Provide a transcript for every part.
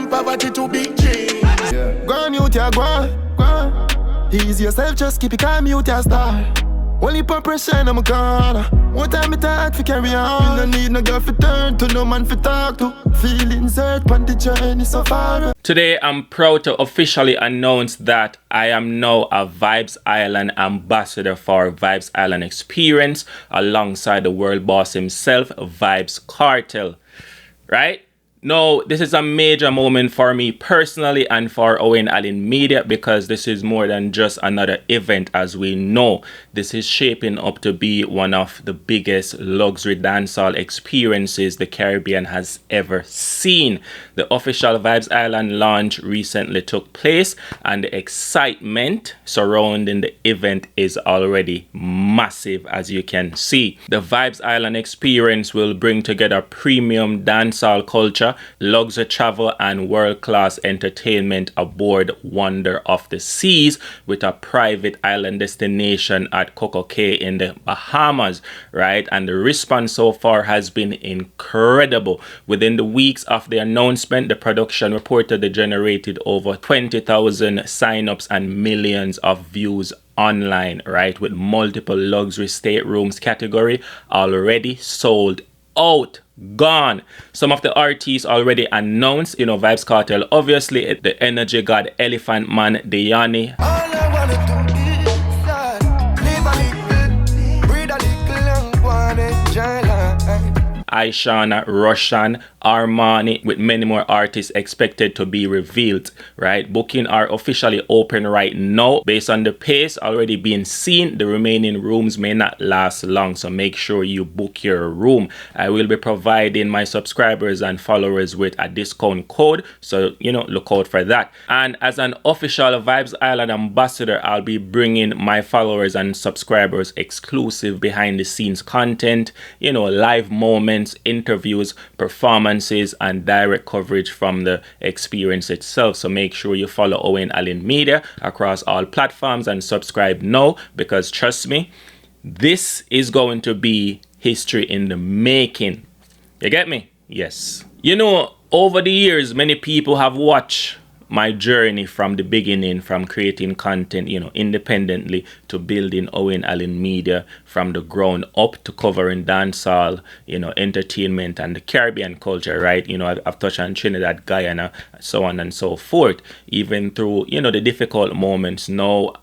from poverty to big dreams. Yeah. Go on, mute ya, go on. Ease yourself, just keep it calm, mute ya, star. Only put pressure in my corner. What time it hard to carry on? You no need no girl for turn to, no man for talk to. Feelings hurt on the journey so far. Today I'm proud to officially announce that I am now a Vybz Island ambassador for Vybz Island Experience alongside the world boss himself, Vybz Kartel. Right? Now, this is a major moment for me personally and for Owen Allen Media, because this is more than just another event. As we know, this is shaping up to be one of the biggest luxury dancehall experiences the Caribbean has ever seen. The official Vybz Island launch recently took place, and the excitement surrounding the event is already massive, as you can see. The Vybz Island experience will bring together premium dancehall culture, luxury travel, and world-class entertainment aboard Wonder of the Seas, with a private island destination at Coco Cay in the Bahamas, right? And the response so far has been incredible. Within the weeks of the announcement, the production reportedly generated over 20,000 sign-ups and millions of views online, right? With multiple luxury staterooms category already sold out, gone. Some of the artists already announced, you know, Vybz Kartel, obviously, the energy god Elephant Man, Diani, Aishana, Roshan, Armani, with many more artists expected to be revealed, right? Booking are officially open right now. Based on the pace already being seen, the remaining rooms may not last long, so make sure you book your room. I will be providing my subscribers and followers with a discount code, so, you know, look out for that. And as an official Vybz Island ambassador, I'll be bringing my followers and subscribers exclusive behind the scenes content, you know, live moments, interviews, performances, and direct coverage from the experience itself. So make sure you follow Owen Allen Media across all platforms and subscribe now, because trust me, this is going to be history in the making. You get me? Yes. You know, over the years, many people have watched my journey from the beginning, from creating content, you know, independently, to building Owen Allen Media from the ground up, to covering dancehall, you know, entertainment and the Caribbean culture, right? You know, I've touched on Trinidad, Guyana, so on and so forth, even through, you know, the difficult moments. Now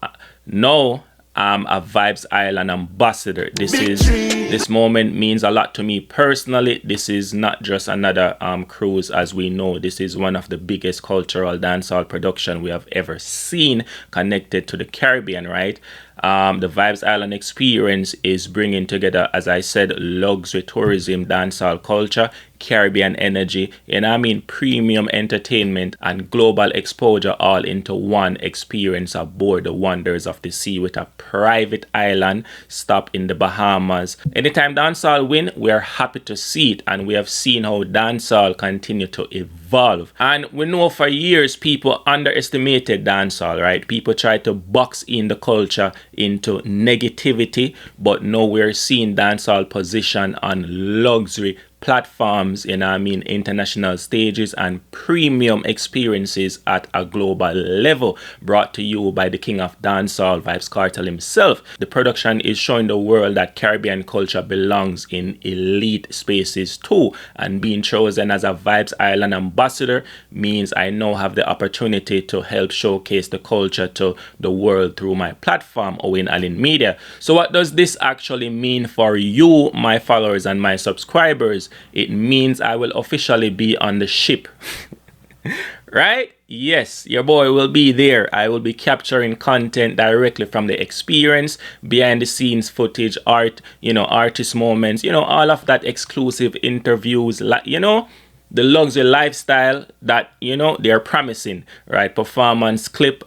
I'm a Vybz Island ambassador. This moment means a lot to me personally. This is not just another cruise. As we know, this is one of the biggest cultural dancehall production we have ever seen connected to the Caribbean, right? The Vybz Island experience is bringing together, as I said, luxury tourism, dancehall culture, Caribbean energy, and I mean premium entertainment and global exposure, all into one experience aboard the Wonders of the Sea, with a private island stop in the Bahamas. Anytime dancehall win, we are happy to see it, and we have seen how dancehall continue to evolve. And we know for years people underestimated dancehall, right? People tried to box in the culture into negativity, but now we're seeing dancehall position on luxury platforms, you know, I mean, international stages and premium experiences at a global level, brought to you by the king of dancehall, Vybz Kartel himself. The production is showing the world that Caribbean culture belongs in elite spaces too, and being chosen as a Vybz Island ambassador means I now have the opportunity to help showcase the culture to the world through my platform, Owen Allen Media. So what does this actually mean for you, my followers and my subscribers? It means I will officially be on the ship. Right? Yes, your boy will be there. I will be capturing content directly from the experience, behind the scenes footage, art, you know, artist moments, you know, all of that, exclusive interviews, you know, the luxury lifestyle that, you know, they're promising, right? Performance clip,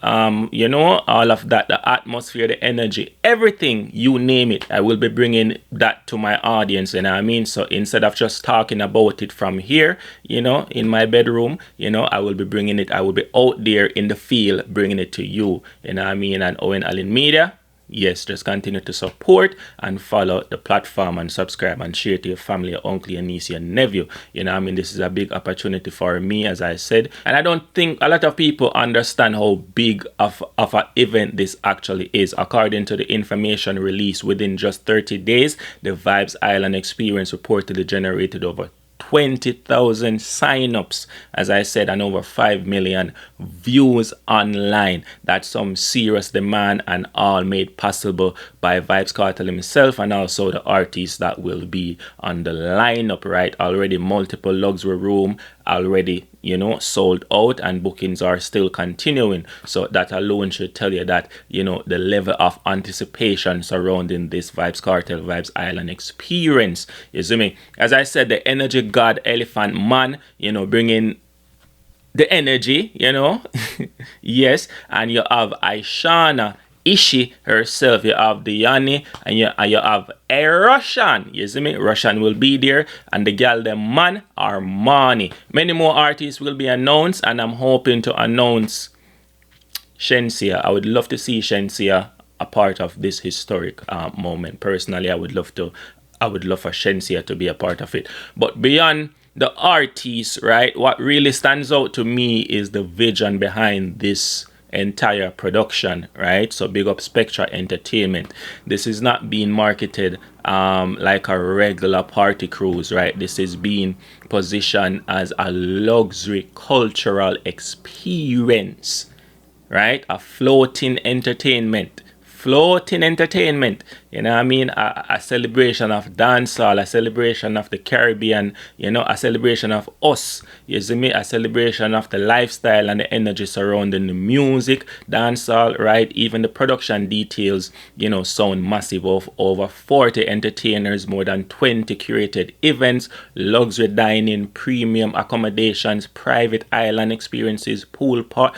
you know, all of that, the atmosphere, the energy, everything, you name it. I will be bringing that to my audience, you know what I mean? So instead of just talking about it from here, you know, in my bedroom, you know, I will be bringing it, I will be out there in the field bringing it to you, you know what I mean? And Owen Allen Media, Yes, just continue to support and follow the platform and subscribe and share to your family, your uncle, your niece, your nephew. You know, I mean, this is a big opportunity for me, as I said. And I don't think a lot of people understand how big of an event this actually is. According to the information released within just 30 days, the Vybz Island experience reportedly generated over 20,000 sign-ups, as I said, and over 5 million views online. That's some serious demand, and all made possible by Vybz Kartel himself and also the artists that will be on the lineup, right? Already multiple luxury room already, you know, sold out, and bookings are still continuing. So that alone should tell you that, you know, the level of anticipation surrounding this Vybz Kartel Vybz Island experience. You see me? As I said, the energy god Elephant Man, you know, bringing the energy, you know. Yes, and you have Aishana Ishi herself, you have Diani, and you have a Russian. You see me? Russian will be there, and the girl, the man, Armani. Many more artists will be announced, and I'm hoping to announce Shenseea. I would love to see Shenseea a part of this historic moment. Personally, I would love for Shenseea to be a part of it. But beyond the artists, right, what really stands out to me is the vision behind this entire production, right? So big up Spectra Entertainment. This is not being marketed like a regular party cruise, right? This is being positioned as a luxury cultural experience, right? A floating entertainment, you know what I mean? A celebration of dancehall, a celebration of the Caribbean, you know, a celebration of us, you see me? A celebration of the lifestyle and the energy surrounding the music, dancehall, right? Even the production details, you know, sound massive. Of over 40 entertainers, more than 20 curated events, luxury dining, premium accommodations, private island experiences, pool party.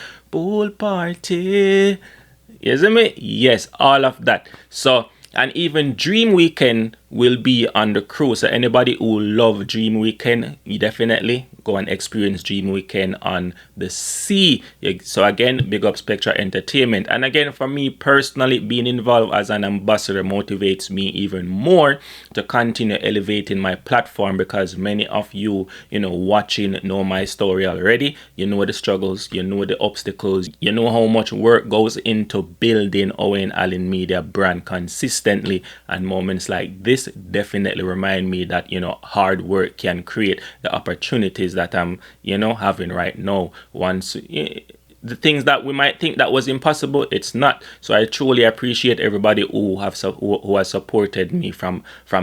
You see me? Yes, all of that. So, and even Dream Weekend will be on the cruise. So anybody who love Dream Weekend, you definitely go and experience Dream Weekend on the sea. So again, big up Spectra Entertainment. And again, for me personally, being involved as an ambassador motivates me even more to continue elevating my platform, because many of you, you know, watching know my story already. You know the struggles, you know the obstacles, you know how much work goes into building Owen Allen Media brand consistently, and moments like this definitely remind me that, you know, hard work can create the opportunities that I'm, you know, having right now. Once the things that we might think that was impossible, it's not. So I truly appreciate everybody who has supported me from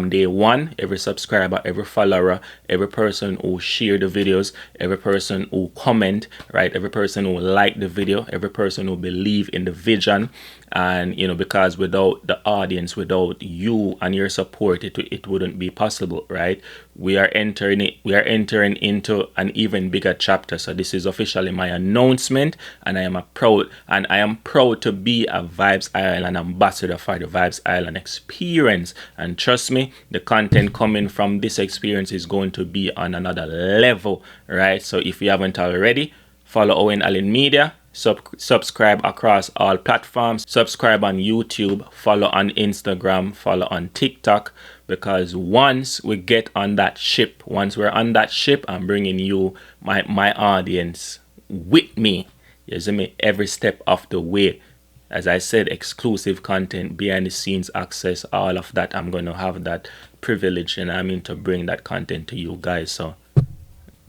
day one. Every subscriber, every follower, every person who share the videos, every person who comment, right? Every person who like the video, every person who believe in the vision. And, you know, because without the audience, without you and your support, it wouldn't be possible, right? We are entering into an even bigger chapter. So this is officially my announcement, and I am proud to be a Vybz Island ambassador for the Vybz Island experience. And trust me, the content coming from this experience is going to be on another level, right? So if you haven't already, follow Owen Allen Media. Subscribe across all platforms. Subscribe on YouTube. Follow on Instagram. Follow on TikTok. Because once we get on that ship, once we're on that ship, I'm bringing you my audience with me. You see me? Every step of the way. As I said, exclusive content, behind the scenes access, all of that. I'm going to have that privilege, and I mean to bring that content to you guys. So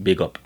big up.